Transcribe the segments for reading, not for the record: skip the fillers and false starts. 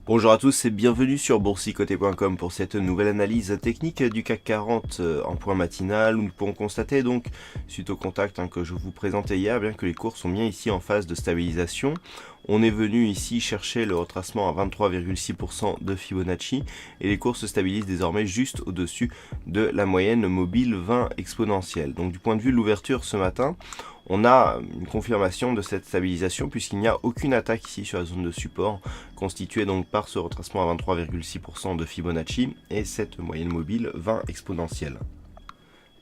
Bonjour à tous et bienvenue sur boursicoté.com pour cette nouvelle analyse technique du CAC 40 en point matinal où nous pourrons constater donc, suite au contact que je vous présentais hier, bien que les cours sont bien ici en phase de stabilisation. On est venu ici chercher le retracement à 23,6% de Fibonacci et les cours se stabilisent désormais juste au-dessus de la moyenne mobile 20 exponentielle. Donc du point de vue de l'ouverture ce matin, on a une confirmation de cette stabilisation puisqu'il n'y a aucune attaque ici sur la zone de support, constituée donc par ce retracement à 23,6% de Fibonacci et cette moyenne mobile 20 exponentielle.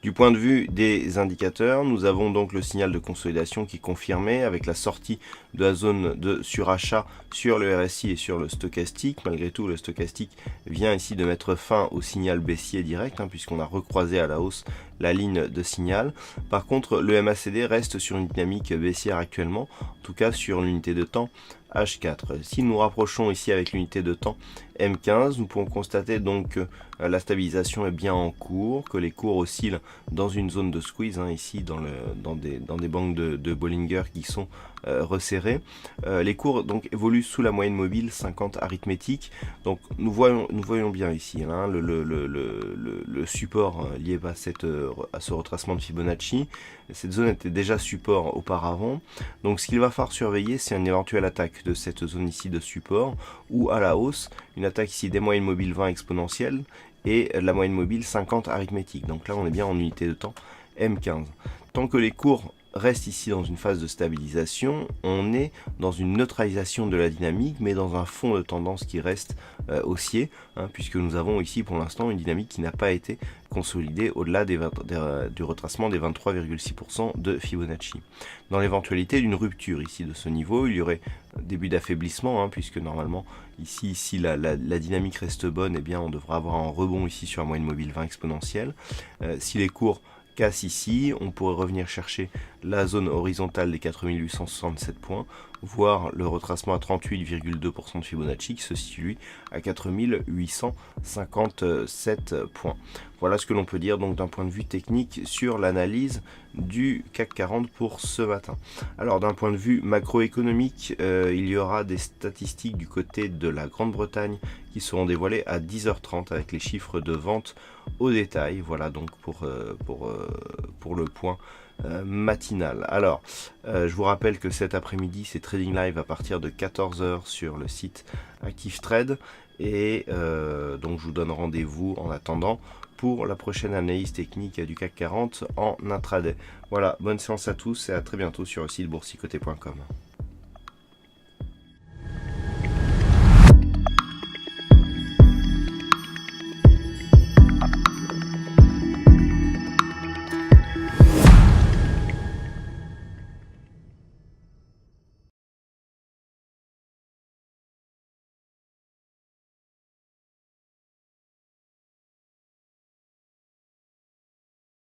Du point de vue des indicateurs, nous avons donc le signal de consolidation qui est confirmé avec la sortie de la zone de surachat sur le RSI et sur le stochastique. Malgré tout, le stochastique vient ici de mettre fin au signal baissier direct, puisqu'on a recroisé à la hausse la ligne de signal. Par contre, le MACD reste sur une dynamique baissière actuellement, en tout cas sur l'unité de temps H4. Si nous rapprochons ici avec l'unité de temps M15, nous pouvons constater donc que la stabilisation est bien en cours, que les cours oscillent dans une zone de squeeze, ici dans des bandes de Bollinger qui sont resserrés. Les cours donc évoluent sous la moyenne mobile 50 arithmétique. Donc nous voyons bien ici le support lié à ce retracement de Fibonacci. Cette zone était déjà support auparavant. Donc ce qu'il va falloir surveiller, c'est une éventuelle attaque de cette zone ici de support ou à la hausse, une attaque ici des moyennes mobiles 20 exponentielles et la moyenne mobile 50 arithmétique. Donc là on est bien en unité de temps M15. Tant que les cours reste ici dans une phase de stabilisation, on est dans une neutralisation de la dynamique, mais dans un fond de tendance qui reste haussier, puisque nous avons ici pour l'instant une dynamique qui n'a pas été consolidée au-delà du retracement des 23,6% de Fibonacci. Dans l'éventualité d'une rupture ici de ce niveau, il y aurait début d'affaiblissement, puisque normalement ici si la dynamique reste bonne, eh bien on devra avoir un rebond ici sur la moyenne mobile 20 exponentielle. Si les cours casse ici, on pourrait revenir chercher la zone horizontale des 4867 points, voire le retracement à 38,2% de Fibonacci qui se situe à 4857 points. Voilà ce que l'on peut dire donc d'un point de vue technique sur l'analyse du CAC 40 pour ce matin. Alors d'un point de vue macroéconomique, il y aura des statistiques du côté de la Grande-Bretagne qui seront dévoilées à 10h30 avec les chiffres de vente au détail. Voilà donc pour le point matinal. Alors, je vous rappelle que cet après-midi, c'est Trading Live à partir de 14h sur le site ActiveTrade et donc je vous donne rendez-vous en attendant pour la prochaine analyse technique du CAC 40 en intraday. Voilà, bonne séance à tous et à très bientôt sur le site boursicoté.com.